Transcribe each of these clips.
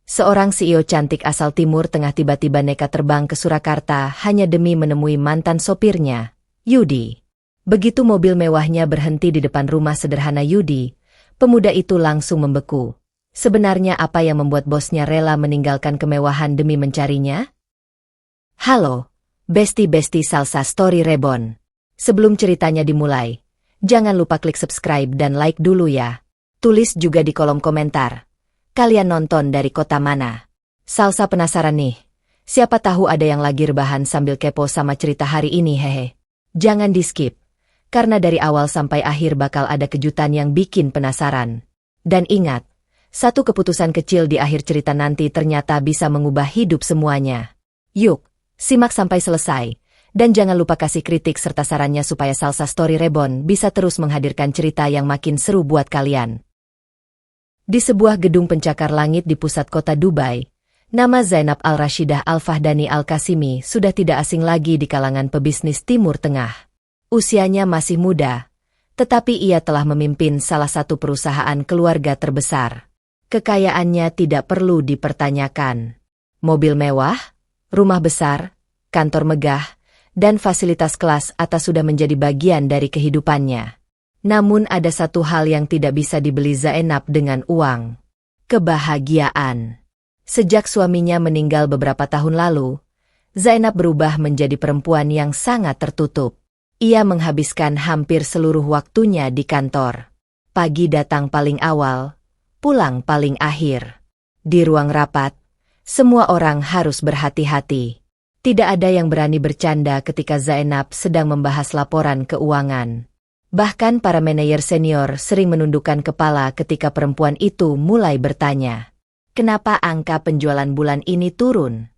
Seorang CEO cantik asal Timur Tengah tiba-tiba nekat terbang ke Surakarta hanya demi menemui mantan sopirnya, Yudi. Begitu mobil mewahnya berhenti di depan rumah sederhana Yudi, pemuda itu langsung membeku. Sebenarnya apa yang membuat bosnya rela meninggalkan kemewahan demi mencarinya? Halo, besti-besti Salsa Story Reborn. Sebelum ceritanya dimulai, jangan lupa klik subscribe dan like dulu ya. Tulis juga di kolom komentar. Kalian nonton dari kota mana? Salsa penasaran nih. Siapa tahu ada yang lagi rebahan sambil kepo sama cerita hari ini hehe. Jangan di-skip. Karena dari awal sampai akhir bakal ada kejutan yang bikin penasaran. Dan ingat, satu keputusan kecil di akhir cerita nanti ternyata bisa mengubah hidup semuanya. Yuk, simak sampai selesai. Dan jangan lupa kasih kritik serta sarannya supaya Salsa Story Reborn bisa terus menghadirkan cerita yang makin seru buat kalian. Di sebuah gedung pencakar langit di pusat kota Dubai, nama Zainab Al-Rashidah Al-Fahdani Al-Qasimi sudah tidak asing lagi di kalangan pebisnis Timur Tengah. Usianya masih muda, tetapi ia telah memimpin salah satu perusahaan keluarga terbesar. Kekayaannya tidak perlu dipertanyakan. Mobil mewah, rumah besar, kantor megah, dan fasilitas kelas atas sudah menjadi bagian dari kehidupannya. Namun ada satu hal yang tidak bisa dibeli Zainab dengan uang. Kebahagiaan. Sejak suaminya meninggal beberapa tahun lalu, Zainab berubah menjadi perempuan yang sangat tertutup. Ia menghabiskan hampir seluruh waktunya di kantor. Pagi datang paling awal, pulang paling akhir. Di ruang rapat, semua orang harus berhati-hati. Tidak ada yang berani bercanda ketika Zainab sedang membahas laporan keuangan. Bahkan para manajer senior sering menundukkan kepala ketika perempuan itu mulai bertanya, "Kenapa angka penjualan bulan ini turun?"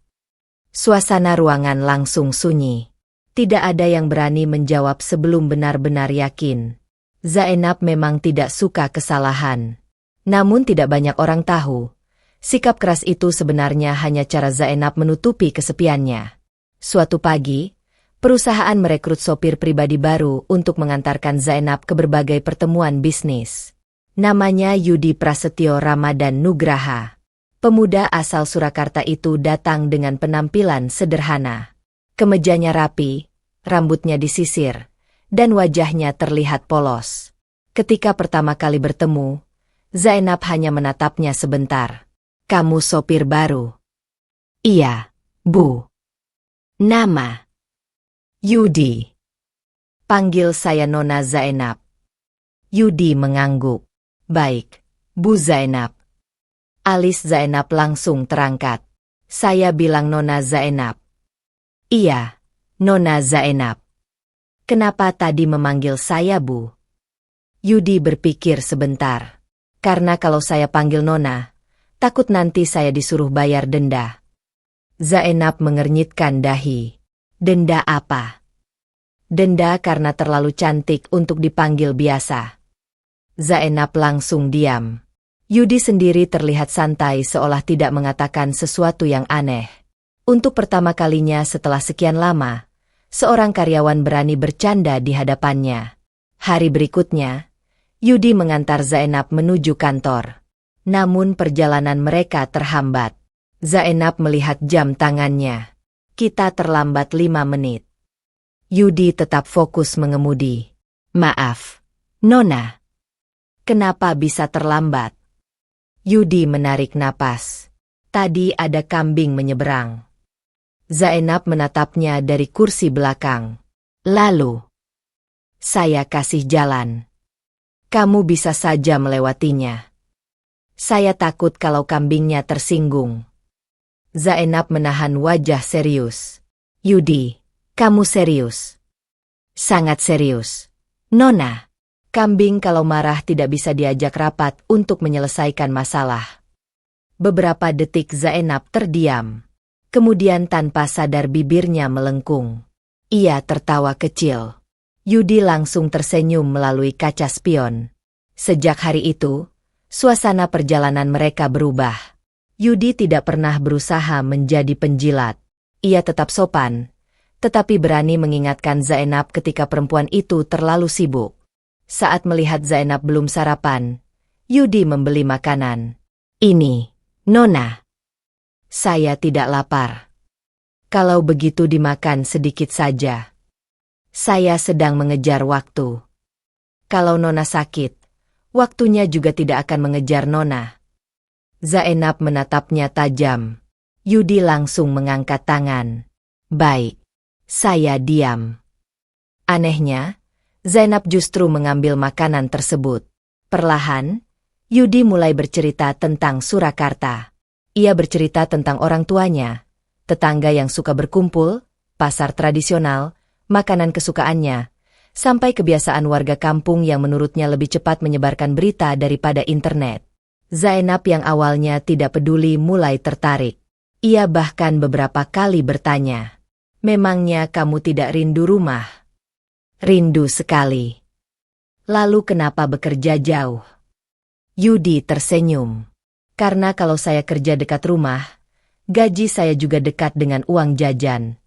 Suasana ruangan langsung sunyi. Tidak ada yang berani menjawab sebelum benar-benar yakin. Zainab memang tidak suka kesalahan. Namun tidak banyak orang tahu, sikap keras itu sebenarnya hanya cara Zainab menutupi kesepiannya. Suatu pagi, perusahaan merekrut sopir pribadi baru untuk mengantarkan Zainab ke berbagai pertemuan bisnis. Namanya Yudi Prasetyo Ramadan Nugraha. Pemuda asal Surakarta itu datang dengan penampilan sederhana. Kemejanya rapi, rambutnya disisir, dan wajahnya terlihat polos. Ketika pertama kali bertemu, Zainab hanya menatapnya sebentar. "Kamu sopir baru?" "Iya, Bu." "Nama?" "Yudi." "Panggil saya Nona Zainab." Yudi mengangguk. "Baik, Bu Zainab." Alis Zainab langsung terangkat. "Saya bilang Nona Zainab." "Iya, Nona Zainab." "Kenapa tadi memanggil saya Bu?" Yudi berpikir sebentar. "Karena kalau saya panggil Nona, takut nanti saya disuruh bayar denda." Zainab mengernyitkan dahi. "Denda apa?" "Denda karena terlalu cantik untuk dipanggil biasa." Zainab langsung diam. Yudi sendiri terlihat santai seolah tidak mengatakan sesuatu yang aneh. Untuk pertama kalinya setelah sekian lama, seorang karyawan berani bercanda di hadapannya. Hari berikutnya, Yudi mengantar Zainab menuju kantor. Namun perjalanan mereka terhambat. Zainab melihat jam tangannya. "Kita terlambat 5 menit." Yudi tetap fokus mengemudi. "Maaf, Nona. Kenapa bisa terlambat?" Yudi menarik napas. "Tadi ada kambing menyeberang." Zainab menatapnya dari kursi belakang. "Lalu?" "Saya kasih jalan. Kamu bisa saja melewatinya." "Saya takut kalau kambingnya tersinggung." Zainab menahan wajah serius. "Yudi, kamu serius?" "Sangat serius, Nona. Kambing kalau marah tidak bisa diajak rapat untuk menyelesaikan masalah." Beberapa detik Zainab terdiam. Kemudian tanpa sadar bibirnya melengkung. Ia tertawa kecil. Yudi langsung tersenyum melalui kaca spion. Sejak hari itu, suasana perjalanan mereka berubah. Yudi tidak pernah berusaha menjadi penjilat. Ia tetap sopan, tetapi berani mengingatkan Zainab ketika perempuan itu terlalu sibuk. Saat melihat Zainab belum sarapan, Yudi membeli makanan. "Ini, Nona." Saya tidak lapar. Kalau begitu dimakan sedikit saja. Saya sedang mengejar waktu. Kalau Nona sakit, waktunya juga tidak akan mengejar Nona. Zainab menatapnya tajam. Yudi langsung mengangkat tangan. Baik. Saya diam. Anehnya, Zainab justru mengambil makanan tersebut. Perlahan, Yudi mulai bercerita tentang Surakarta. Ia bercerita tentang orang tuanya, tetangga yang suka berkumpul, pasar tradisional, makanan kesukaannya, sampai kebiasaan warga kampung yang menurutnya lebih cepat menyebarkan berita daripada internet. Zainab yang awalnya tidak peduli mulai tertarik. Ia bahkan beberapa kali bertanya, "Memangnya kamu tidak rindu rumah?" "Rindu sekali." "Lalu kenapa bekerja jauh?" Yudi tersenyum. "Karena kalau saya kerja dekat rumah, gaji saya juga dekat dengan uang jajan."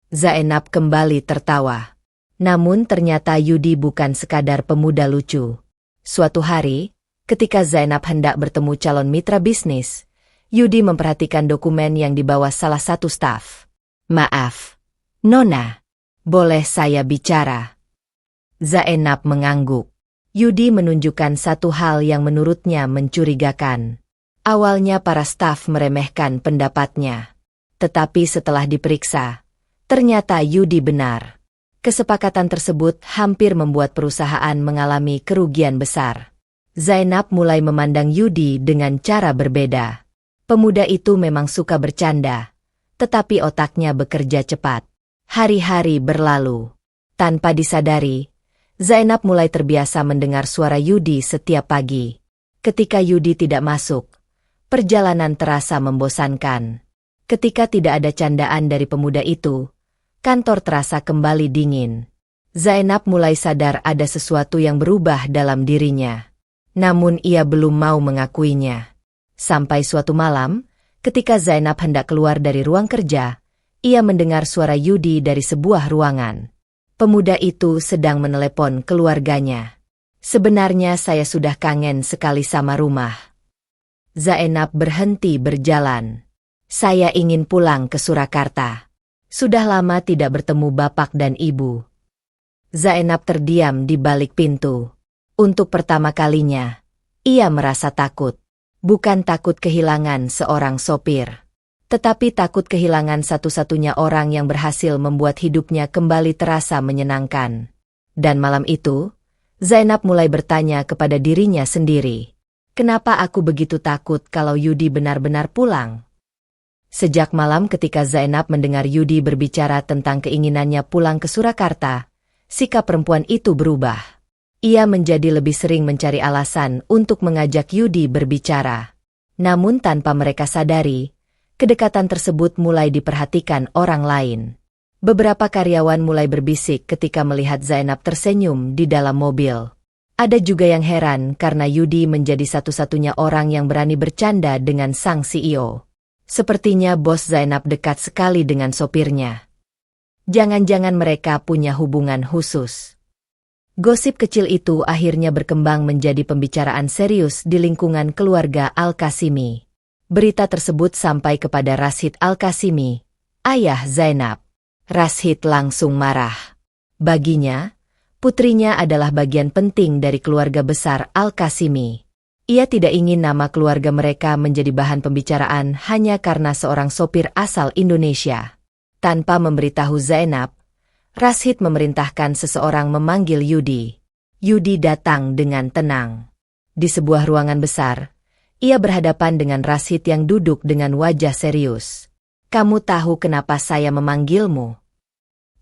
Zainab kembali tertawa. Namun ternyata Yudi bukan sekadar pemuda lucu. Suatu hari, ketika Zainab hendak bertemu calon mitra bisnis, Yudi memperhatikan dokumen yang dibawa salah satu staf. "Maaf, Nona, boleh saya bicara?" Zainab mengangguk. Yudi menunjukkan satu hal yang menurutnya mencurigakan. Awalnya para staf meremehkan pendapatnya. Tetapi setelah diperiksa, ternyata Yudi benar. Kesepakatan tersebut hampir membuat perusahaan mengalami kerugian besar. Zainab mulai memandang Yudi dengan cara berbeda. Pemuda itu memang suka bercanda, tetapi otaknya bekerja cepat. Hari-hari berlalu. Tanpa disadari, Zainab mulai terbiasa mendengar suara Yudi setiap pagi. Ketika Yudi tidak masuk, perjalanan terasa membosankan. Ketika tidak ada candaan dari pemuda itu, kantor terasa kembali dingin. Zainab mulai sadar ada sesuatu yang berubah dalam dirinya. Namun ia belum mau mengakuinya. Sampai suatu malam, ketika Zainab hendak keluar dari ruang kerja, ia mendengar suara Yudi dari sebuah ruangan. Pemuda itu sedang menelepon keluarganya. "Sebenarnya saya sudah kangen sekali sama rumah." Zainab berhenti berjalan. "Saya ingin pulang ke Surakarta. Sudah lama tidak bertemu bapak dan ibu." Zainab terdiam di balik pintu. Untuk pertama kalinya, ia merasa takut. Bukan takut kehilangan seorang sopir, tetapi takut kehilangan satu-satunya orang yang berhasil membuat hidupnya kembali terasa menyenangkan. Dan malam itu, Zainab mulai bertanya kepada dirinya sendiri, "Kenapa aku begitu takut kalau Yudi benar-benar pulang?" Sejak malam ketika Zainab mendengar Yudi berbicara tentang keinginannya pulang ke Surakarta, sikap perempuan itu berubah. Ia menjadi lebih sering mencari alasan untuk mengajak Yudi berbicara. Namun tanpa mereka sadari, kedekatan tersebut mulai diperhatikan orang lain. Beberapa karyawan mulai berbisik ketika melihat Zainab tersenyum di dalam mobil. Ada juga yang heran karena Yudi menjadi satu-satunya orang yang berani bercanda dengan sang CEO. Sepertinya bos Zainab dekat sekali dengan sopirnya. Jangan-jangan mereka punya hubungan khusus. Gosip kecil itu akhirnya berkembang menjadi pembicaraan serius di lingkungan keluarga Al-Qasimi. Berita tersebut sampai kepada Rashid Al-Qasimi, ayah Zainab. Rashid langsung marah. Baginya, putrinya adalah bagian penting dari keluarga besar Al-Qasimi. Ia tidak ingin nama keluarga mereka menjadi bahan pembicaraan hanya karena seorang sopir asal Indonesia. Tanpa memberitahu Zainab, Rashid memerintahkan seseorang memanggil Yudi. Yudi datang dengan tenang. Di sebuah ruangan besar, ia berhadapan dengan Rashid yang duduk dengan wajah serius. "Kamu tahu kenapa saya memanggilmu?"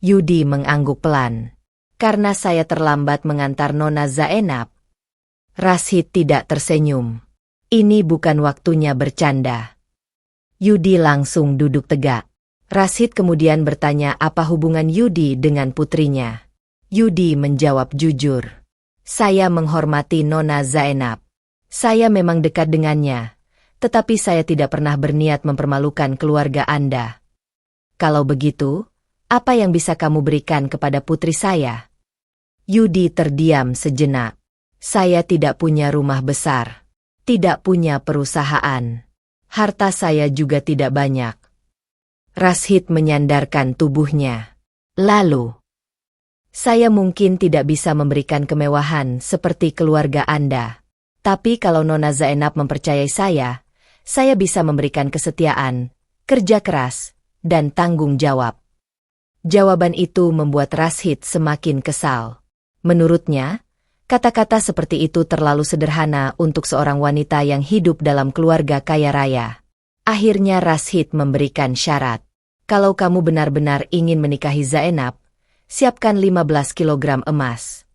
Yudi mengangguk pelan. "Karena saya terlambat mengantar Nona Zainab." Rashid tidak tersenyum. Ini bukan waktunya bercanda. Yudi langsung duduk tegak. Rashid kemudian bertanya apa hubungan Yudi dengan putrinya. Yudi menjawab jujur. "Saya menghormati Nona Zainab. Saya memang dekat dengannya, tetapi saya tidak pernah berniat mempermalukan keluarga Anda." "Kalau begitu, apa yang bisa kamu berikan kepada putri saya?" Yudi terdiam sejenak. "Saya tidak punya rumah besar, tidak punya perusahaan. Harta saya juga tidak banyak. Rashid menyandarkan tubuhnya. Lalu, saya mungkin tidak bisa memberikan kemewahan seperti keluarga Anda. Tapi kalau Nona Zainab mempercayai saya bisa memberikan kesetiaan, kerja keras, dan tanggung jawab. Jawaban itu membuat Rashid semakin kesal. Menurutnya, kata-kata seperti itu terlalu sederhana untuk seorang wanita yang hidup dalam keluarga kaya raya. Akhirnya Rashid memberikan syarat. Kalau kamu benar-benar ingin menikahi Zainab, siapkan 15 kilogram emas.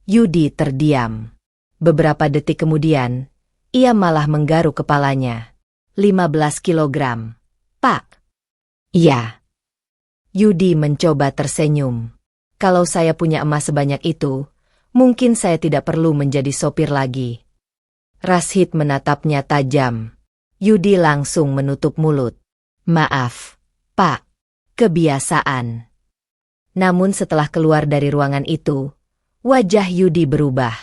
Yudi terdiam. Beberapa detik kemudian, ia malah menggaruk kepalanya. 15 kilogram. Pak. Iya. Yudi mencoba tersenyum. Kalau saya punya emas sebanyak itu, mungkin saya tidak perlu menjadi sopir lagi. Rashid menatapnya tajam. Yudi langsung menutup mulut. Maaf, Pak. Kebiasaan. Namun setelah keluar dari ruangan itu, wajah Yudi berubah.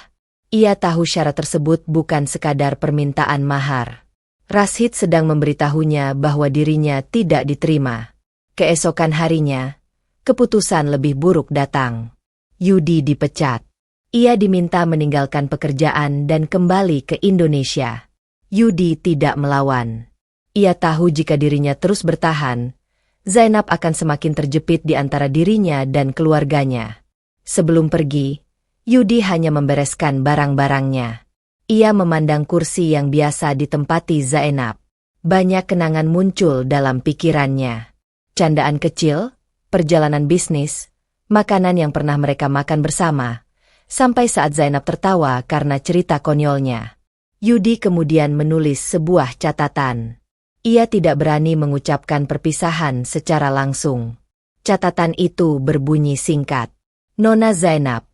Ia tahu syarat tersebut bukan sekadar permintaan mahar. Rashid sedang memberitahunya bahwa dirinya tidak diterima. Keesokan harinya, keputusan lebih buruk datang. Yudi dipecat. Ia diminta meninggalkan pekerjaan dan kembali ke Indonesia. Yudi tidak melawan. Ia tahu jika dirinya terus bertahan, Zainab akan semakin terjepit di antara dirinya dan keluarganya. Sebelum pergi, Yudi hanya membereskan barang-barangnya. Ia memandang kursi yang biasa ditempati Zainab. Banyak kenangan muncul dalam pikirannya. Candaan kecil, perjalanan bisnis, makanan yang pernah mereka makan bersama, sampai saat Zainab tertawa karena cerita konyolnya. Yudi kemudian menulis sebuah catatan. Ia tidak berani mengucapkan perpisahan secara langsung. Catatan itu berbunyi singkat. Nona Zainab,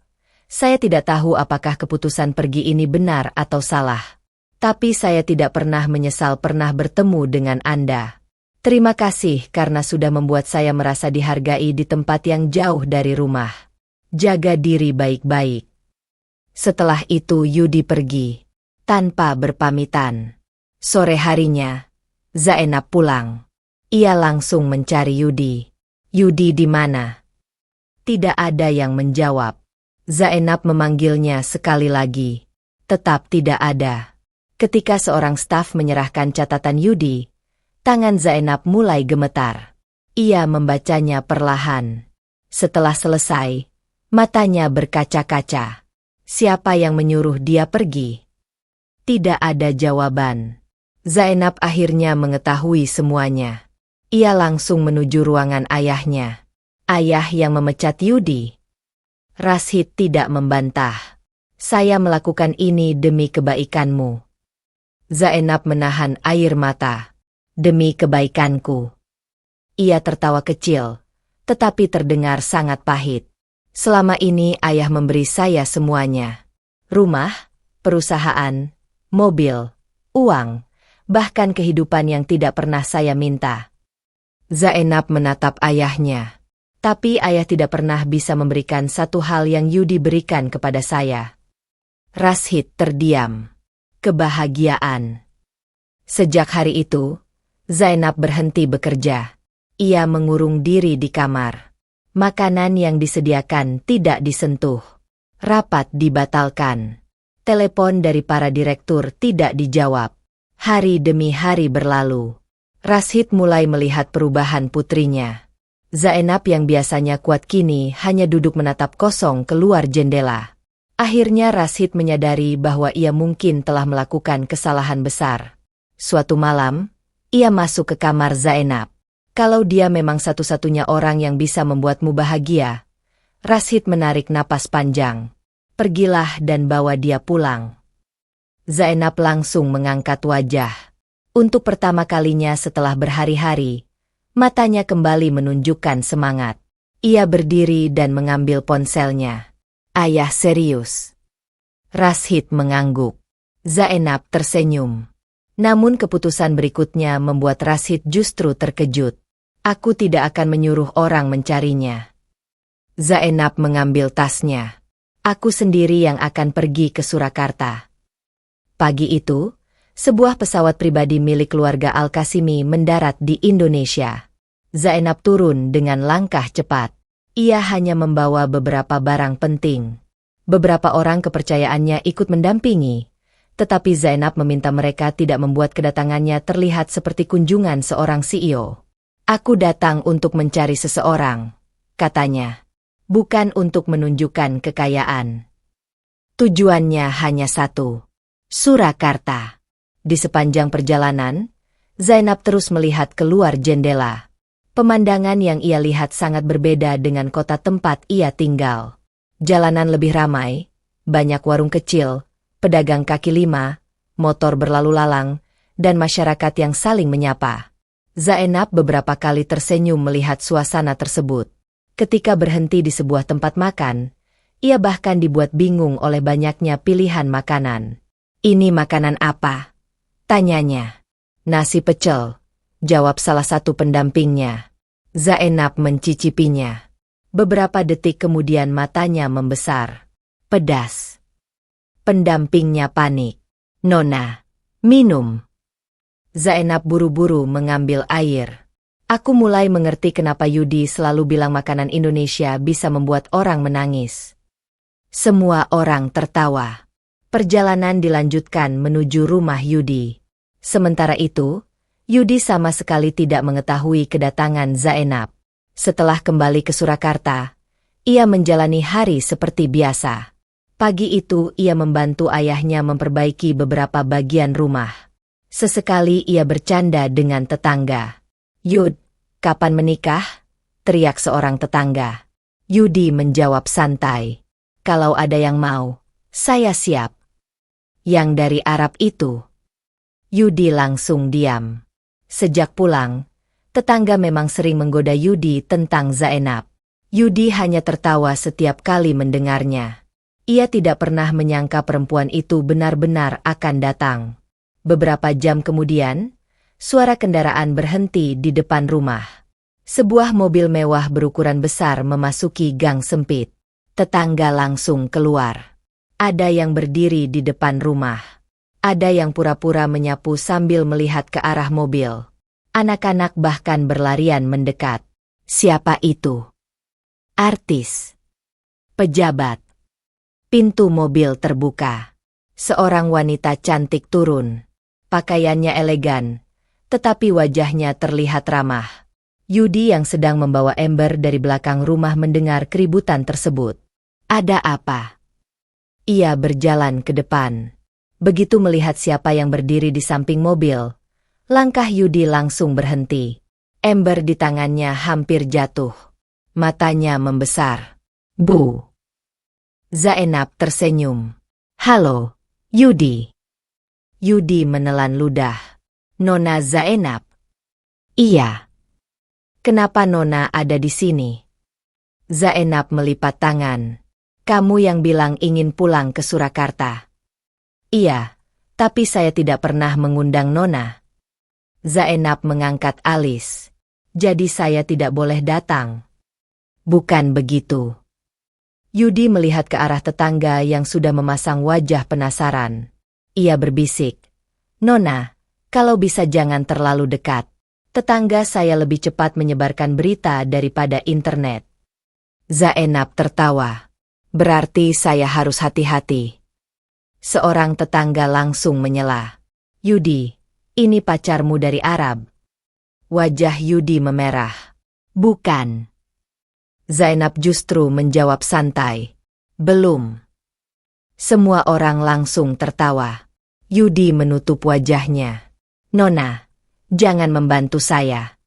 saya tidak tahu apakah keputusan pergi ini benar atau salah. Tapi saya tidak pernah menyesal pernah bertemu dengan Anda. Terima kasih karena sudah membuat saya merasa dihargai di tempat yang jauh dari rumah. Jaga diri baik-baik. Setelah itu Yudi pergi, tanpa berpamitan. Sore harinya, Zainab pulang. Ia langsung mencari Yudi. Yudi di mana? Tidak ada yang menjawab. Zainab memanggilnya sekali lagi. Tetap tidak ada. Ketika seorang staf menyerahkan catatan Yudi, tangan Zainab mulai gemetar. Ia membacanya perlahan. Setelah selesai, matanya berkaca-kaca. Siapa yang menyuruh dia pergi? Tidak ada jawaban. Zainab akhirnya mengetahui semuanya. Ia langsung menuju ruangan ayahnya. Ayah yang memecat Yudi. Rashid tidak membantah. Saya melakukan ini demi kebaikanmu. Zainab menahan air mata. Demi kebaikanku. Ia tertawa kecil, tetapi terdengar sangat pahit. Selama ini ayah memberi saya semuanya. Rumah, perusahaan, mobil, uang, bahkan kehidupan yang tidak pernah saya minta. Zainab menatap ayahnya. Tapi ayah tidak pernah bisa memberikan satu hal yang Yudi berikan kepada saya. Rashid terdiam. Kebahagiaan. Sejak hari itu, Zainab berhenti bekerja. Ia mengurung diri di kamar. Makanan yang disediakan tidak disentuh. Rapat dibatalkan. Telepon dari para direktur tidak dijawab. Hari demi hari berlalu. Rashid mulai melihat perubahan putrinya. Zainab yang biasanya kuat kini hanya duduk menatap kosong keluar jendela. Akhirnya Rashid menyadari bahwa ia mungkin telah melakukan kesalahan besar. Suatu malam, ia masuk ke kamar Zainab. Kalau dia memang satu-satunya orang yang bisa membuatmu bahagia, Rashid menarik napas panjang. Pergilah dan bawa dia pulang. Zainab langsung mengangkat wajah. Untuk pertama kalinya setelah berhari-hari, matanya kembali menunjukkan semangat. Ia berdiri dan mengambil ponselnya. Ayah serius. Rashid mengangguk. Zainab tersenyum. Namun keputusan berikutnya membuat Rashid justru terkejut. Aku tidak akan menyuruh orang mencarinya. Zainab mengambil tasnya. Aku sendiri yang akan pergi ke Surakarta. Pagi itu, Sebuah pesawat pribadi milik keluarga Al-Qasimi mendarat di Indonesia. Zainab turun dengan langkah cepat. Ia hanya membawa beberapa barang penting. Beberapa orang kepercayaannya ikut mendampingi, tetapi Zainab meminta mereka tidak membuat kedatangannya terlihat seperti kunjungan seorang CEO. "Aku datang untuk mencari seseorang," katanya. "Bukan untuk menunjukkan kekayaan. Tujuannya hanya satu, Surakarta." Di sepanjang perjalanan, Zainab terus melihat keluar jendela. Pemandangan yang ia lihat sangat berbeda dengan kota tempat ia tinggal. Jalanan lebih ramai, banyak warung kecil, pedagang kaki lima, motor berlalu lalang, dan masyarakat yang saling menyapa. Zainab beberapa kali tersenyum melihat suasana tersebut. Ketika berhenti di sebuah tempat makan, ia bahkan dibuat bingung oleh banyaknya pilihan makanan. "Ini makanan apa?" tanyanya. "Nasi pecel," jawab salah satu pendampingnya. Zainab mencicipinya. Beberapa detik kemudian matanya membesar. "Pedas." Pendampingnya panik. "Nona, minum." Zainab buru-buru mengambil air. "Aku mulai mengerti kenapa Yudi selalu bilang makanan Indonesia bisa membuat orang menangis." Semua orang tertawa. Perjalanan dilanjutkan menuju rumah Yudi. Sementara itu, Yudi sama sekali tidak mengetahui kedatangan Zainab. Setelah kembali ke Surakarta, ia menjalani hari seperti biasa. Pagi itu ia membantu ayahnya memperbaiki beberapa bagian rumah. Sesekali ia bercanda dengan tetangga. "Yud, kapan menikah?" teriak seorang tetangga. Yudi menjawab santai. "Kalau ada yang mau, saya siap." "Yang dari Arab itu?" Yudi langsung diam. Sejak pulang, tetangga memang sering menggoda Yudi tentang Zainab. Yudi hanya tertawa setiap kali mendengarnya. Ia tidak pernah menyangka perempuan itu benar-benar akan datang. Beberapa jam kemudian, suara kendaraan berhenti di depan rumah. Sebuah mobil mewah berukuran besar memasuki gang sempit. Tetangga langsung keluar. Ada yang berdiri di depan rumah. Ada yang pura-pura menyapu sambil melihat ke arah mobil. Anak-anak bahkan berlarian mendekat. Siapa itu? Artis? Pejabat? Pintu mobil terbuka. Seorang wanita cantik turun. Pakaiannya elegan, tetapi wajahnya terlihat ramah. Yudi yang sedang membawa ember dari belakang rumah mendengar keributan tersebut. "Ada apa?" Ia berjalan ke depan. Begitu melihat siapa yang berdiri di samping mobil, langkah Yudi langsung berhenti. Ember di tangannya hampir jatuh. Matanya membesar. "Bu." Zainab tersenyum. "Halo, Yudi." Yudi menelan ludah. "Nona Zainab?" "Iya." "Kenapa Nona ada di sini?" Zainab melipat tangan. "Kamu yang bilang ingin pulang ke Surakarta." "Iya, tapi saya tidak pernah mengundang Nona." Zainab mengangkat alis. "Jadi saya tidak boleh datang?" "Bukan begitu." Yudi melihat ke arah tetangga yang sudah memasang wajah penasaran. Ia berbisik, "Nona, kalau bisa jangan terlalu dekat. Tetangga saya lebih cepat menyebarkan berita daripada internet." Zainab tertawa. "Berarti saya harus hati-hati." Seorang tetangga langsung menyela. "Yudi, ini pacarmu dari Arab?" Wajah Yudi memerah. "Bukan." Zainab justru menjawab santai. "Belum." Semua orang langsung tertawa. Yudi menutup wajahnya. "Nona, jangan membantu saya."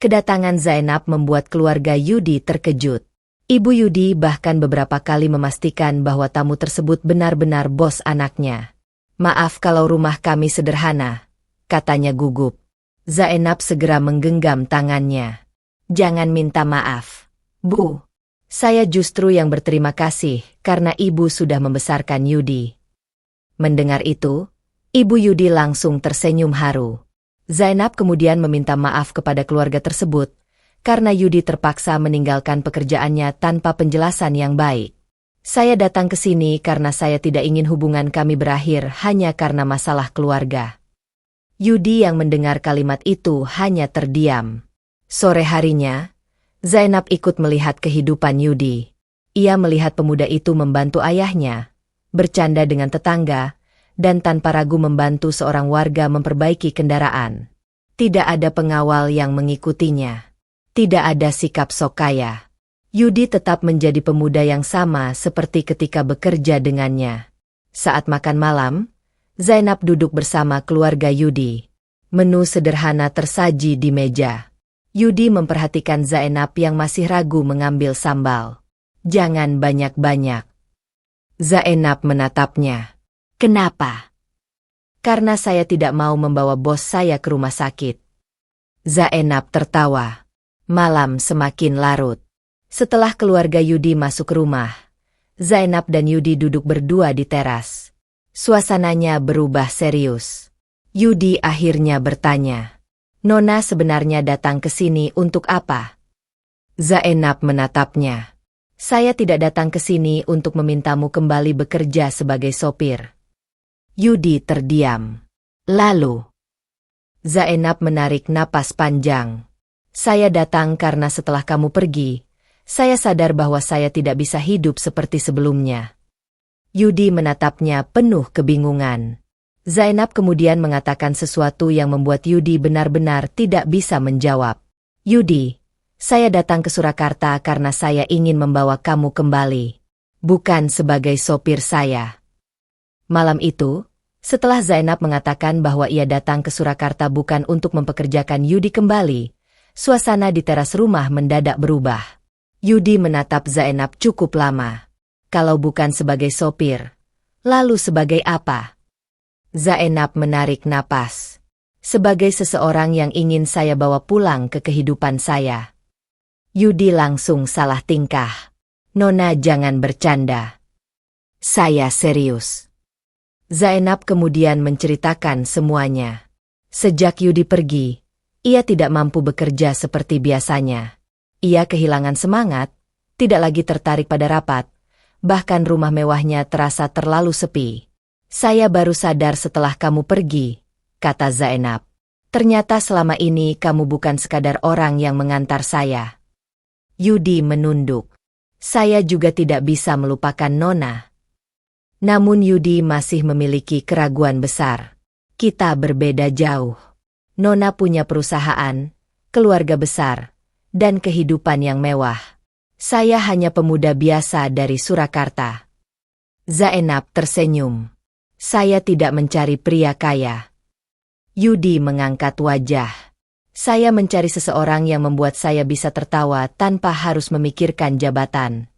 Kedatangan Zainab membuat keluarga Yudi terkejut. Ibu Yudi bahkan beberapa kali memastikan bahwa tamu tersebut benar-benar bos anaknya. "Maaf kalau rumah kami sederhana," katanya gugup. Zainab segera menggenggam tangannya. "Jangan minta maaf, Bu. Saya justru yang berterima kasih karena ibu sudah membesarkan Yudi." Mendengar itu, Ibu Yudi langsung tersenyum haru. Zainab kemudian meminta maaf kepada keluarga tersebut karena Yudi terpaksa meninggalkan pekerjaannya tanpa penjelasan yang baik. Saya datang ke sini karena saya tidak ingin hubungan kami berakhir hanya karena masalah keluarga. Yudi yang mendengar kalimat itu hanya terdiam. Sore harinya, Zainab ikut melihat kehidupan Yudi. Ia melihat pemuda itu membantu ayahnya, bercanda dengan tetangga, dan tanpa ragu membantu seorang warga memperbaiki kendaraan. Tidak ada pengawal yang mengikutinya. Tidak ada sikap sok kaya. Yudi tetap menjadi pemuda yang sama seperti ketika bekerja dengannya. Saat makan malam, Zainab duduk bersama keluarga Yudi. Menu sederhana tersaji di meja. Yudi memperhatikan Zainab yang masih ragu mengambil sambal. Jangan banyak-banyak. Zainab menatapnya. Kenapa? Karena saya tidak mau membawa bos saya ke rumah sakit. Zainab tertawa. Malam semakin larut. Setelah keluarga Yudi masuk ke rumah, Zainab dan Yudi duduk berdua di teras. Suasananya berubah serius. Yudi akhirnya bertanya, "Nona sebenarnya datang ke sini untuk apa?" Zainab menatapnya. "Saya tidak datang ke sini untuk memintamu kembali bekerja sebagai sopir." Yudi terdiam. Lalu, Zainab menarik napas panjang. "Saya datang karena setelah kamu pergi, saya sadar bahwa saya tidak bisa hidup seperti sebelumnya." Yudi menatapnya penuh kebingungan. Zainab kemudian mengatakan sesuatu yang membuat Yudi benar-benar tidak bisa menjawab. "Yudi, saya datang ke Surakarta karena saya ingin membawa kamu kembali. Bukan sebagai sopir saya." Malam itu, setelah Zainab mengatakan bahwa ia datang ke Surakarta bukan untuk mempekerjakan Yudi kembali, suasana di teras rumah mendadak berubah. Yudi menatap Zainab cukup lama. "Kalau bukan sebagai sopir, lalu sebagai apa?" Zainab menarik napas. "Sebagai seseorang yang ingin saya bawa pulang ke kehidupan saya." Yudi langsung salah tingkah. "Nona jangan bercanda. Saya serius." Zainab kemudian menceritakan semuanya. Sejak Yudi pergi, ia tidak mampu bekerja seperti biasanya. Ia kehilangan semangat, tidak lagi tertarik pada rapat, bahkan rumah mewahnya terasa terlalu sepi. "Saya baru sadar setelah kamu pergi," kata Zainab. "Ternyata selama ini kamu bukan sekadar orang yang mengantar saya." Yudi menunduk. "Saya juga tidak bisa melupakan Nona." Namun Yudi masih memiliki keraguan besar. "Kita berbeda jauh. Nona punya perusahaan, keluarga besar, dan kehidupan yang mewah. Saya hanya pemuda biasa dari Surakarta." Zainab tersenyum. "Saya tidak mencari pria kaya." Yudi mengangkat wajah. "Saya mencari seseorang yang membuat saya bisa tertawa tanpa harus memikirkan jabatan."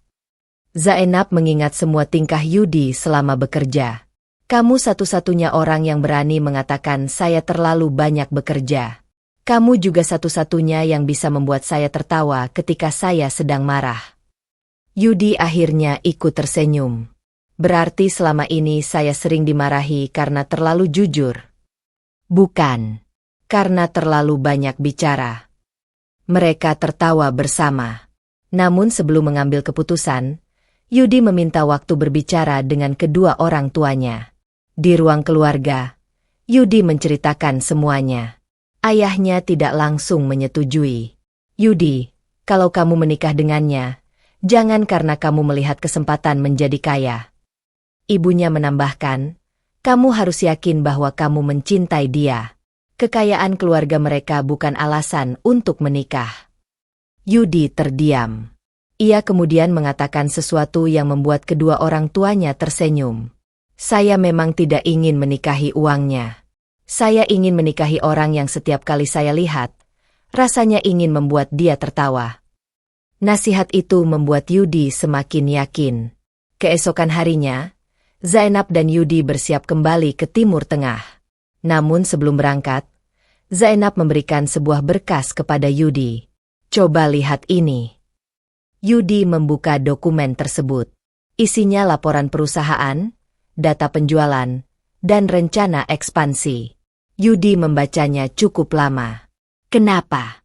Zainab mengingat semua tingkah Yudi selama bekerja. "Kamu satu-satunya orang yang berani mengatakan saya terlalu banyak bekerja. Kamu juga satu-satunya yang bisa membuat saya tertawa ketika saya sedang marah." Yudi akhirnya ikut tersenyum. "Berarti selama ini saya sering dimarahi karena terlalu jujur." "Bukan. Karena terlalu banyak bicara." Mereka tertawa bersama. Namun sebelum mengambil keputusan, Yudi meminta waktu berbicara dengan kedua orang tuanya. Di ruang keluarga, Yudi menceritakan semuanya. Ayahnya tidak langsung menyetujui. "Yudi, kalau kamu menikah dengannya, jangan karena kamu melihat kesempatan menjadi kaya." Ibunya menambahkan, "Kamu harus yakin bahwa kamu mencintai dia. Kekayaan keluarga mereka bukan alasan untuk menikah." Yudi terdiam. Ia kemudian mengatakan sesuatu yang membuat kedua orang tuanya tersenyum. "Saya memang tidak ingin menikahi uangnya. Saya ingin menikahi orang yang setiap kali saya lihat, rasanya ingin membuat dia tertawa." Nasihat itu membuat Yudi semakin yakin. Keesokan harinya, Zainab dan Yudi bersiap kembali ke Timur Tengah. Namun sebelum berangkat, Zainab memberikan sebuah berkas kepada Yudi. "Coba lihat ini." Yudi membuka dokumen tersebut. Isinya laporan perusahaan, data penjualan, dan rencana ekspansi. Yudi membacanya cukup lama. "Kenapa?"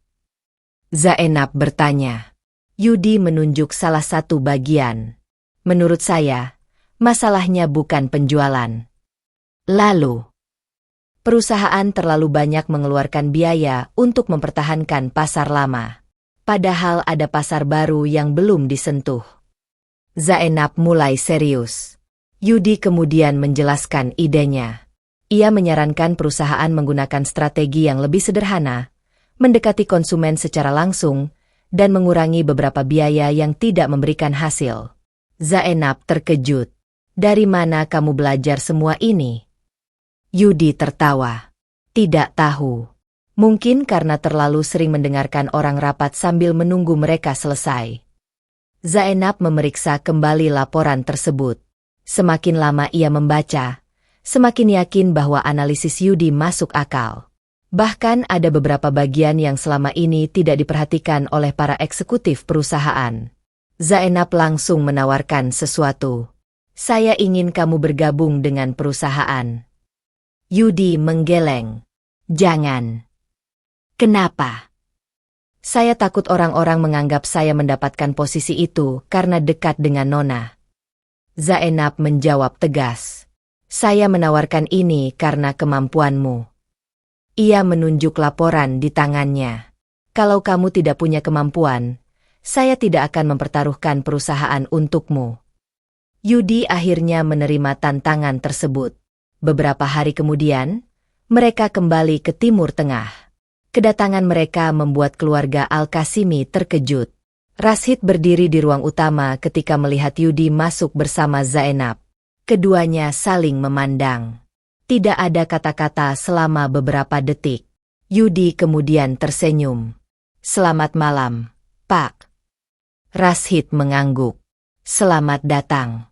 Zainab bertanya. Yudi menunjuk salah satu bagian. Menurut saya, masalahnya bukan penjualan. Lalu, perusahaan terlalu banyak mengeluarkan biaya untuk mempertahankan pasar lama. Padahal ada pasar baru yang belum disentuh. Zainab mulai serius. Yudi kemudian menjelaskan idenya. Ia menyarankan perusahaan menggunakan strategi yang lebih sederhana, mendekati konsumen secara langsung, dan mengurangi beberapa biaya yang tidak memberikan hasil. Zainab terkejut. Dari mana kamu belajar semua ini? Yudi tertawa. Tidak tahu. Mungkin karena terlalu sering mendengarkan orang rapat sambil menunggu mereka selesai. Zainab memeriksa kembali laporan tersebut. Semakin lama ia membaca, semakin yakin bahwa analisis Yudi masuk akal. Bahkan ada beberapa bagian yang selama ini tidak diperhatikan oleh para eksekutif perusahaan. Zainab langsung menawarkan sesuatu. Saya ingin kamu bergabung dengan perusahaan. Yudi menggeleng. Jangan. Kenapa? Saya takut orang-orang menganggap saya mendapatkan posisi itu karena dekat dengan Nona. Zainab menjawab tegas. Saya menawarkan ini karena kemampuanmu. Ia menunjuk laporan di tangannya. Kalau kamu tidak punya kemampuan, saya tidak akan mempertaruhkan perusahaan untukmu. Yudi akhirnya menerima tantangan tersebut. Beberapa hari kemudian, mereka kembali ke Timur Tengah. Kedatangan mereka membuat keluarga Al-Qasimi terkejut. Rashid berdiri di ruang utama ketika melihat Yudi masuk bersama Zainab. Keduanya saling memandang. Tidak ada kata-kata selama beberapa detik. Yudi kemudian tersenyum. Selamat malam, Pak. Rashid mengangguk. Selamat datang.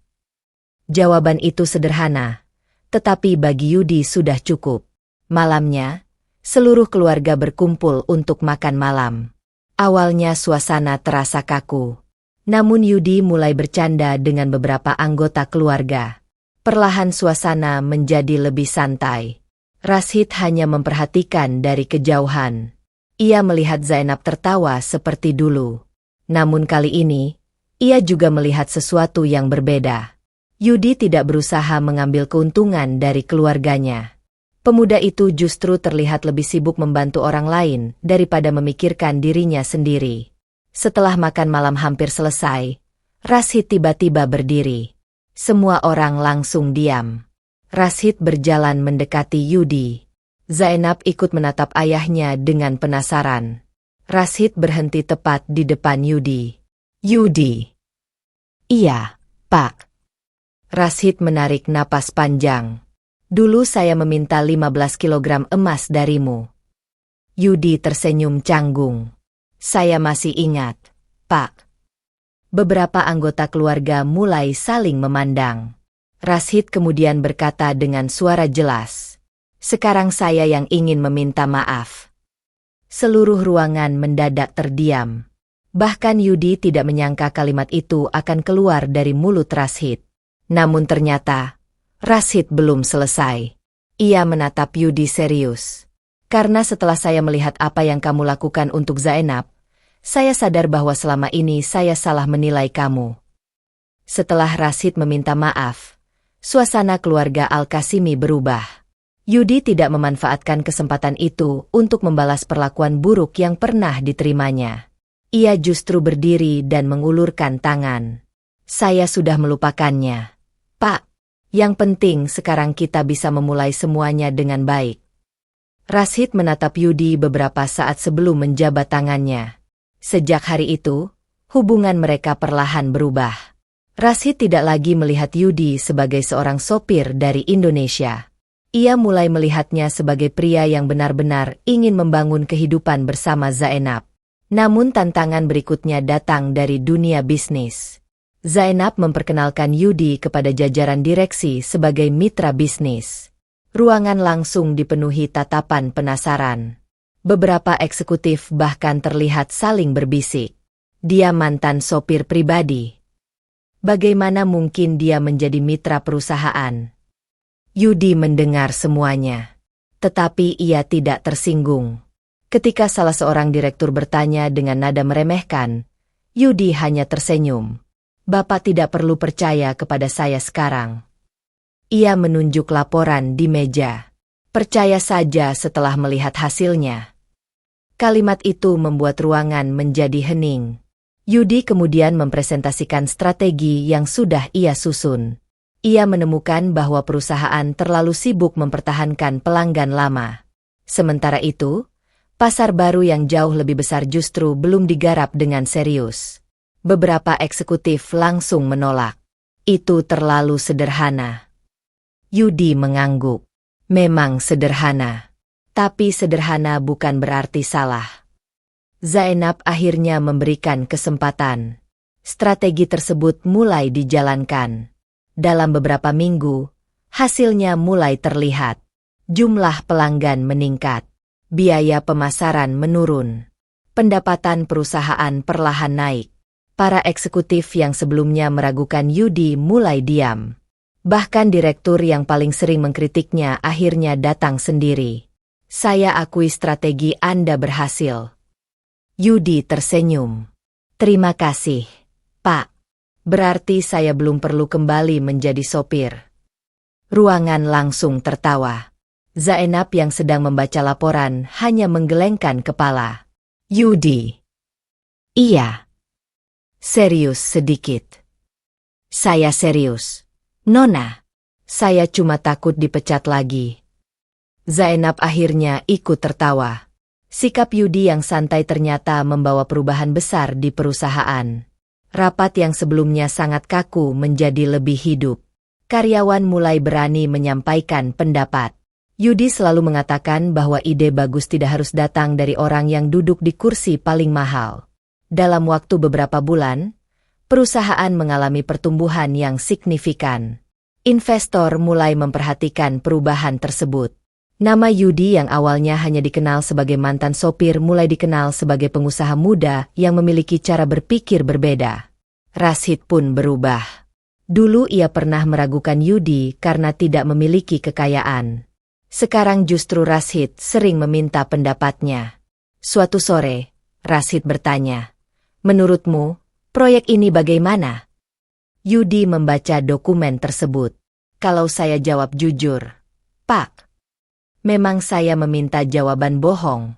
Jawaban itu sederhana, tetapi bagi Yudi sudah cukup. Malamnya, seluruh keluarga berkumpul untuk makan malam. Awalnya suasana terasa kaku. Namun Yudi mulai bercanda dengan beberapa anggota keluarga. Perlahan suasana menjadi lebih santai. Rashid hanya memperhatikan dari kejauhan. Ia melihat Zainab tertawa seperti dulu. Namun kali ini, ia juga melihat sesuatu yang berbeda. Yudi tidak berusaha mengambil keuntungan dari keluarganya. Pemuda itu justru terlihat lebih sibuk membantu orang lain daripada memikirkan dirinya sendiri. Setelah makan malam hampir selesai, Rashid tiba-tiba berdiri. Semua orang langsung diam. Rashid berjalan mendekati Yudi. Zainab ikut menatap ayahnya dengan penasaran. Rashid berhenti tepat di depan Yudi. Yudi. Iya, Pak. Rashid menarik napas panjang. Dulu saya meminta 15 kilogram emas darimu. Yudi tersenyum canggung. Saya masih ingat, Pak. Beberapa anggota keluarga mulai saling memandang. Rashid kemudian berkata dengan suara jelas. Sekarang saya yang ingin meminta maaf. Seluruh ruangan mendadak terdiam. Bahkan Yudi tidak menyangka kalimat itu akan keluar dari mulut Rashid. Namun ternyata, Rashid belum selesai. Ia menatap Yudi serius. Karena setelah saya melihat apa yang kamu lakukan untuk Zainab, saya sadar bahwa selama ini saya salah menilai kamu. Setelah Rashid meminta maaf, suasana keluarga Al-Qasimi berubah. Yudi tidak memanfaatkan kesempatan itu untuk membalas perlakuan buruk yang pernah diterimanya. Ia justru berdiri dan mengulurkan tangan. Saya sudah melupakannya, Pak. Yang penting sekarang kita bisa memulai semuanya dengan baik. Rashid menatap Yudi beberapa saat sebelum menjabat tangannya. Sejak hari itu, hubungan mereka perlahan berubah. Rashid tidak lagi melihat Yudi sebagai seorang sopir dari Indonesia. Ia mulai melihatnya sebagai pria yang benar-benar ingin membangun kehidupan bersama Zainab. Namun tantangan berikutnya datang dari dunia bisnis. Zainab memperkenalkan Yudi kepada jajaran direksi sebagai mitra bisnis. Ruangan langsung dipenuhi tatapan penasaran. Beberapa eksekutif bahkan terlihat saling berbisik. Dia mantan sopir pribadi. Bagaimana mungkin dia menjadi mitra perusahaan? Yudi mendengar semuanya. Tetapi ia tidak tersinggung. Ketika salah seorang direktur bertanya dengan nada meremehkan, Yudi hanya tersenyum. Bapak tidak perlu percaya kepada saya sekarang. Ia menunjuk laporan di meja. Percaya saja setelah melihat hasilnya. Kalimat itu membuat ruangan menjadi hening. Yudi kemudian mempresentasikan strategi yang sudah ia susun. Ia menemukan bahwa perusahaan terlalu sibuk mempertahankan pelanggan lama. Sementara itu, pasar baru yang jauh lebih besar justru belum digarap dengan serius. Beberapa eksekutif langsung menolak. Itu terlalu sederhana. Yudi mengangguk. Memang sederhana. Tapi sederhana bukan berarti salah. Zainab akhirnya memberikan kesempatan. Strategi tersebut mulai dijalankan. Dalam beberapa minggu, hasilnya mulai terlihat. Jumlah pelanggan meningkat. Biaya pemasaran menurun. Pendapatan perusahaan perlahan naik. Para eksekutif yang sebelumnya meragukan Yudi mulai diam. Bahkan direktur yang paling sering mengkritiknya akhirnya datang sendiri. Saya akui strategi Anda berhasil. Yudi tersenyum. Terima kasih, Pak. Berarti saya belum perlu kembali menjadi sopir. Ruangan langsung tertawa. Zainab yang sedang membaca laporan hanya menggelengkan kepala. Yudi. Iya. Serius sedikit. Saya serius. Nona. Saya cuma takut dipecat lagi. Zainab akhirnya ikut tertawa. Sikap Yudi yang santai ternyata membawa perubahan besar di perusahaan. Rapat yang sebelumnya sangat kaku menjadi lebih hidup. Karyawan mulai berani menyampaikan pendapat. Yudi selalu mengatakan bahwa ide bagus tidak harus datang dari orang yang duduk di kursi paling mahal. Dalam waktu beberapa bulan, perusahaan mengalami pertumbuhan yang signifikan. Investor mulai memperhatikan perubahan tersebut. Nama Yudi yang awalnya hanya dikenal sebagai mantan sopir mulai dikenal sebagai pengusaha muda yang memiliki cara berpikir berbeda. Rashid pun berubah. Dulu ia pernah meragukan Yudi karena tidak memiliki kekayaan. Sekarang justru Rashid sering meminta pendapatnya. Suatu sore, Rashid bertanya, "Menurutmu, proyek ini bagaimana?" Yudi membaca dokumen tersebut. Kalau saya jawab jujur, Pak. Memang saya meminta jawaban bohong.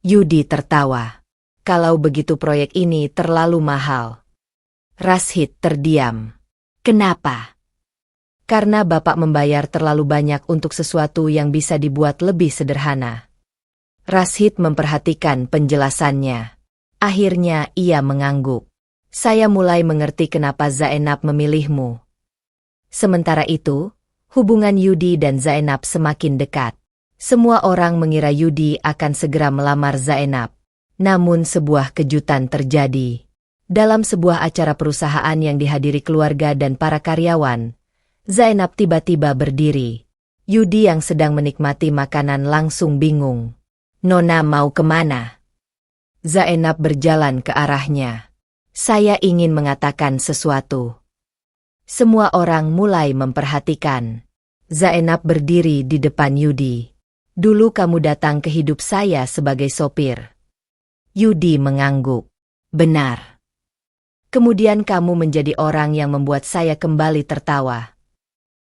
Yudi tertawa. Kalau begitu proyek ini terlalu mahal. Rashid terdiam. Kenapa? Karena Bapak membayar terlalu banyak untuk sesuatu yang bisa dibuat lebih sederhana. Rashid memperhatikan penjelasannya. Akhirnya ia mengangguk. Saya mulai mengerti kenapa Zainab memilihmu. Sementara itu, hubungan Yudi dan Zainab semakin dekat. Semua orang mengira Yudi akan segera melamar Zainab. Namun sebuah kejutan terjadi. Dalam sebuah acara perusahaan yang dihadiri keluarga dan para karyawan, Zainab tiba-tiba berdiri. Yudi yang sedang menikmati makanan langsung bingung. Nona mau kemana? Zainab berjalan ke arahnya. Saya ingin mengatakan sesuatu. Semua orang mulai memperhatikan. Zainab berdiri di depan Yudi. Dulu kamu datang ke hidup saya sebagai sopir. Yudi mengangguk. Benar. Kemudian kamu menjadi orang yang membuat saya kembali tertawa.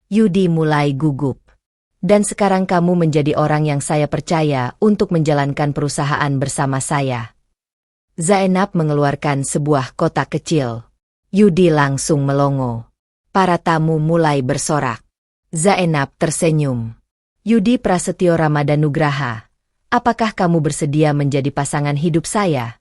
Yudi mulai gugup. Dan sekarang kamu menjadi orang yang saya percaya untuk menjalankan perusahaan bersama saya. Zainab mengeluarkan sebuah kotak kecil. Yudi langsung melongo. Para tamu mulai bersorak. Zainab tersenyum. Yudi Prasetyo Ramadanugraha, apakah kamu bersedia menjadi pasangan hidup saya?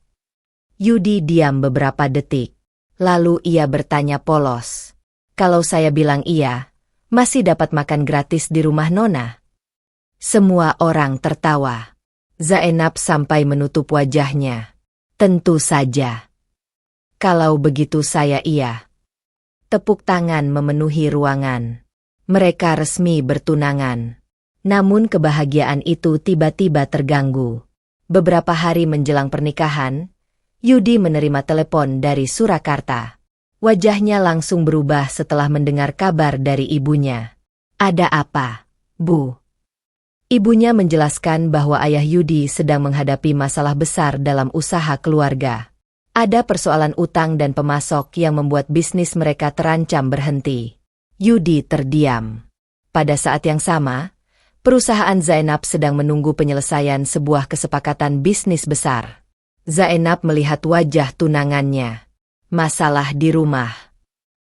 Yudi diam beberapa detik. Lalu ia bertanya polos. Kalau saya bilang iya, masih dapat makan gratis di rumah Nona? Semua orang tertawa. Zainab sampai menutup wajahnya. Tentu saja. Kalau begitu saya iya. Tepuk tangan memenuhi ruangan. Mereka resmi bertunangan. Namun kebahagiaan itu tiba-tiba terganggu. Beberapa hari menjelang pernikahan, Yudi menerima telepon dari Surakarta. Wajahnya langsung berubah setelah mendengar kabar dari ibunya. Ada apa, Bu? Ibunya menjelaskan bahwa ayah Yudi sedang menghadapi masalah besar dalam usaha keluarga. Ada persoalan utang dan pemasok yang membuat bisnis mereka terancam berhenti. Yudi terdiam. Pada saat yang sama, perusahaan Zainab sedang menunggu penyelesaian sebuah kesepakatan bisnis besar. Zainab melihat wajah tunangannya. Masalah di rumah.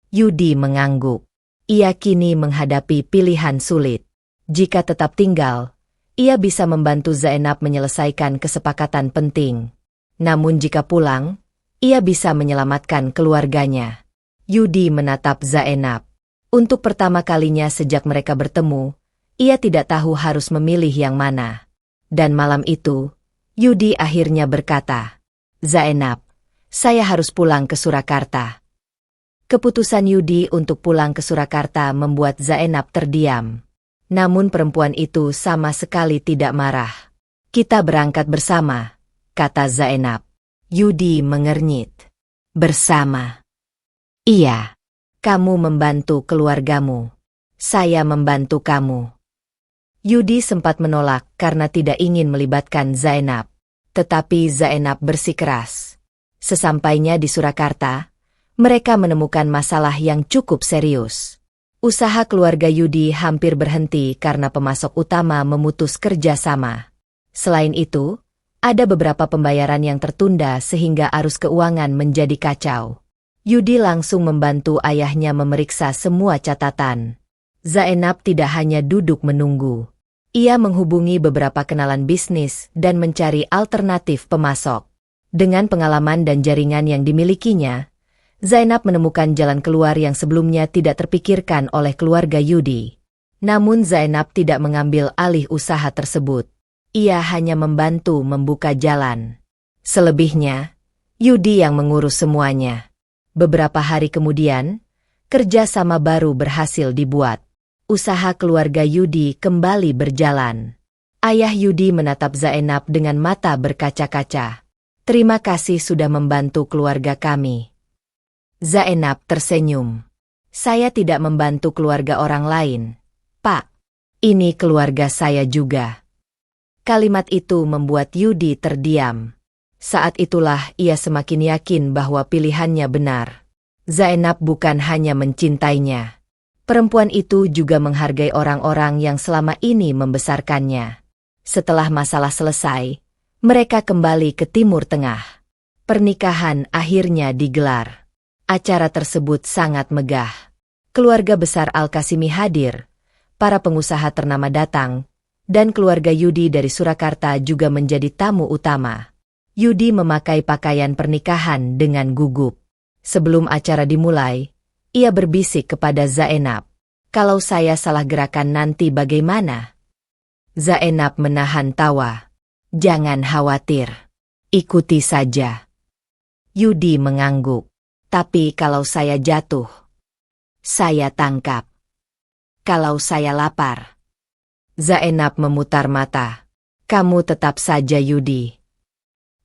Yudi mengangguk. Ia kini menghadapi pilihan sulit. Jika tetap tinggal, ia bisa membantu Zainab menyelesaikan kesepakatan penting. Namun jika pulang, ia bisa menyelamatkan keluarganya. Yudi menatap Zainab. Untuk pertama kalinya sejak mereka bertemu, ia tidak tahu harus memilih yang mana. Dan malam itu, Yudi akhirnya berkata, "Zainab, saya harus pulang ke Surakarta." Keputusan Yudi untuk pulang ke Surakarta membuat Zainab terdiam. Namun perempuan itu sama sekali tidak marah. "Kita berangkat bersama," kata Zainab. Yudi mengernyit. "Bersama?" "Iya. Kamu membantu keluargamu. Saya membantu kamu." Yudi sempat menolak karena tidak ingin melibatkan Zainab. Tetapi Zainab bersikeras. Sesampainya di Surakarta, mereka menemukan masalah yang cukup serius. Usaha keluarga Yudi hampir berhenti karena pemasok utama memutus kerjasama. Selain itu, ada beberapa pembayaran yang tertunda sehingga arus keuangan menjadi kacau. Yudi langsung membantu ayahnya memeriksa semua catatan. Zainab tidak hanya duduk menunggu. Ia menghubungi beberapa kenalan bisnis dan mencari alternatif pemasok. Dengan pengalaman dan jaringan yang dimilikinya, Zainab menemukan jalan keluar yang sebelumnya tidak terpikirkan oleh keluarga Yudi. Namun Zainab tidak mengambil alih usaha tersebut. Ia hanya membantu membuka jalan. Selebihnya, Yudi yang mengurus semuanya. Beberapa hari kemudian, kerjasama baru berhasil dibuat. Usaha keluarga Yudi kembali berjalan. Ayah Yudi menatap Zainab dengan mata berkaca-kaca. "Terima kasih sudah membantu keluarga kami." Zainab tersenyum. "Saya tidak membantu keluarga orang lain, Pak. Ini keluarga saya juga." Kalimat itu membuat Yudi terdiam. Saat itulah ia semakin yakin bahwa pilihannya benar. Zainab bukan hanya mencintainya. Perempuan itu juga menghargai orang-orang yang selama ini membesarkannya. Setelah masalah selesai, mereka kembali ke Timur Tengah. Pernikahan akhirnya digelar. Acara tersebut sangat megah. Keluarga besar Al-Kasimi hadir, para pengusaha ternama datang, dan keluarga Yudi dari Surakarta juga menjadi tamu utama. Yudi memakai pakaian pernikahan dengan gugup. Sebelum acara dimulai, ia berbisik kepada Zainab, "Kalau saya salah gerakan nanti bagaimana?" Zainab menahan tawa. "Jangan khawatir. Ikuti saja." Yudi mengangguk. "Tapi kalau saya jatuh, saya tangkap. Kalau saya lapar." Zainab memutar mata. "Kamu tetap saja Yudi."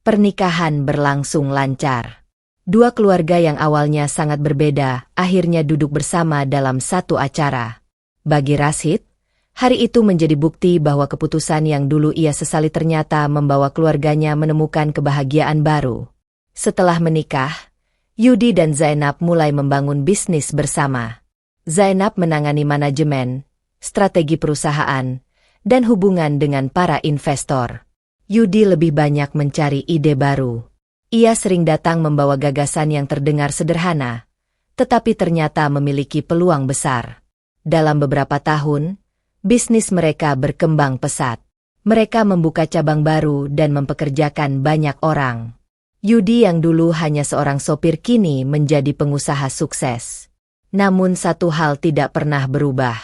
Pernikahan berlangsung lancar. Dua keluarga yang awalnya sangat berbeda akhirnya duduk bersama dalam satu acara. Bagi Rashid, hari itu menjadi bukti bahwa keputusan yang dulu ia sesali ternyata membawa keluarganya menemukan kebahagiaan baru. Setelah menikah, Yudi dan Zainab mulai membangun bisnis bersama. Zainab menangani manajemen, strategi perusahaan, dan hubungan dengan para investor. Yudi lebih banyak mencari ide baru. Ia sering datang membawa gagasan yang terdengar sederhana, tetapi ternyata memiliki peluang besar. Dalam beberapa tahun, bisnis mereka berkembang pesat. Mereka membuka cabang baru dan mempekerjakan banyak orang. Yudi yang dulu hanya seorang sopir kini menjadi pengusaha sukses. Namun satu hal tidak pernah berubah.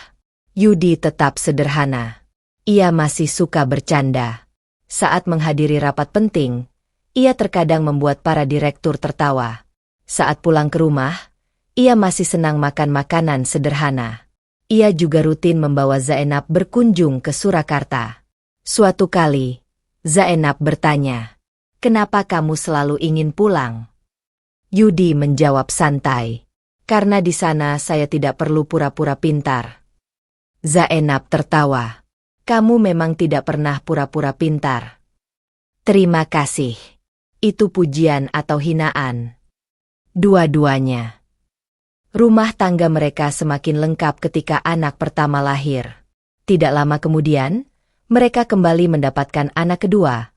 Yudi tetap sederhana. Ia masih suka bercanda. Saat menghadiri rapat penting, ia terkadang membuat para direktur tertawa. Saat pulang ke rumah, ia masih senang makan makanan sederhana. Ia juga rutin membawa Zainab berkunjung ke Surakarta. Suatu kali, Zainab bertanya, "Kenapa kamu selalu ingin pulang?" Yudi menjawab santai, "Karena di sana saya tidak perlu pura-pura pintar." Zainab tertawa, "Kamu memang tidak pernah pura-pura pintar." "Terima kasih. itu pujian atau hinaan. Dua-duanya. Rumah tangga mereka semakin lengkap ketika anak pertama lahir. Tidak lama kemudian, mereka kembali mendapatkan anak kedua.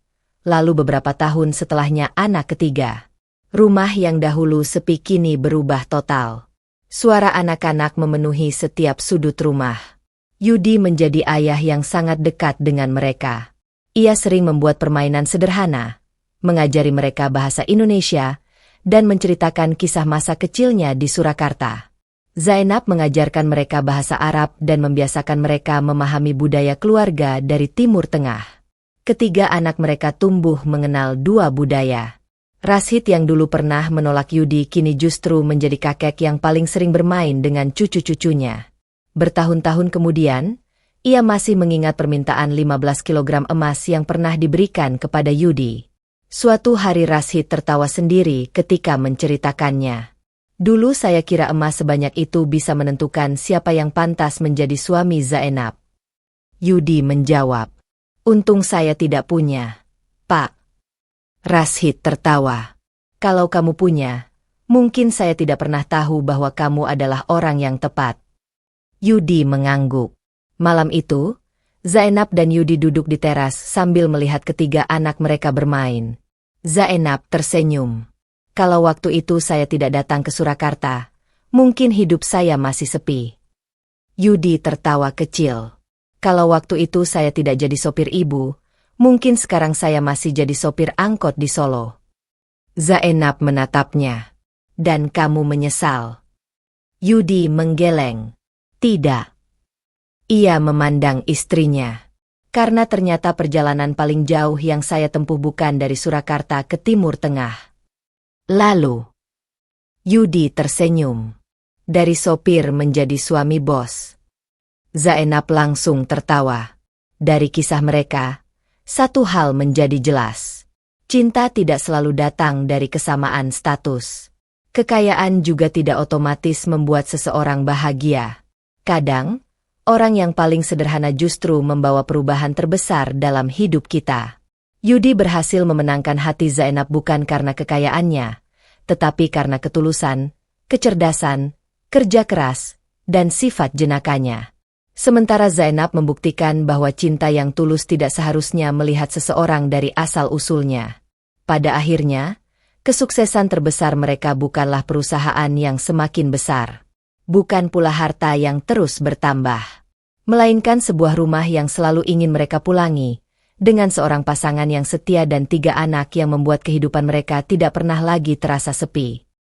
Lalu beberapa tahun setelahnya anak ketiga. Rumah yang dahulu sepi kini berubah total. Suara anak-anak memenuhi setiap sudut rumah. Yudi menjadi ayah yang sangat dekat dengan mereka. Ia sering membuat permainan sederhana, mengajari mereka bahasa Indonesia, dan menceritakan kisah masa kecilnya di Surakarta. Zainab mengajarkan mereka bahasa Arab dan membiasakan mereka memahami budaya keluarga dari Timur Tengah. Ketiga anak mereka tumbuh mengenal dua budaya. Rashid yang dulu pernah menolak Yudi kini justru menjadi kakek yang paling sering bermain dengan cucu-cucunya. Bertahun-tahun kemudian, ia masih mengingat permintaan 15 kg emas yang pernah diberikan kepada Yudi. Suatu hari Rashid tertawa sendiri ketika menceritakannya. Dulu saya kira emas sebanyak itu bisa menentukan siapa yang pantas menjadi suami Zainab. Yudi menjawab, untung saya tidak punya, Pak. Rashid tertawa. Kalau kamu punya, mungkin saya tidak pernah tahu bahwa kamu adalah orang yang tepat. Yudi mengangguk. Malam itu, Zainab dan Yudi duduk di teras sambil melihat ketiga anak mereka bermain. Zainab tersenyum. Kalau waktu itu saya tidak datang ke Surakarta, mungkin hidup saya masih sepi. Yudi tertawa kecil. Kalau waktu itu saya tidak jadi sopir ibu, mungkin sekarang saya masih jadi sopir angkot di Solo. Zainab menatapnya. Dan kamu menyesal? Yudi menggeleng. Tidak. Ia memandang istrinya. Karena ternyata perjalanan paling jauh yang saya tempuh bukan dari Surakarta ke Timur Tengah. Lalu, Yudi tersenyum. Dari sopir menjadi suami bos. Zainab langsung tertawa. Dari kisah mereka, satu hal menjadi jelas. Cinta tidak selalu datang dari kesamaan status. Kekayaan juga tidak otomatis membuat seseorang bahagia. Kadang, orang yang paling sederhana justru membawa perubahan terbesar dalam hidup kita. Yudi berhasil memenangkan hati Zainab bukan karena kekayaannya, tetapi karena ketulusan, kecerdasan, kerja keras, dan sifat jenakanya. Sementara Zainab membuktikan bahwa cinta yang tulus tidak seharusnya melihat seseorang dari asal-usulnya. Pada akhirnya, kesuksesan terbesar mereka bukanlah perusahaan yang semakin besar. Bukan pula harta yang terus bertambah, melainkan sebuah rumah yang selalu ingin mereka pulangi, dengan seorang pasangan yang setia dan 3 anak yang membuat kehidupan mereka tidak pernah lagi terasa sepi.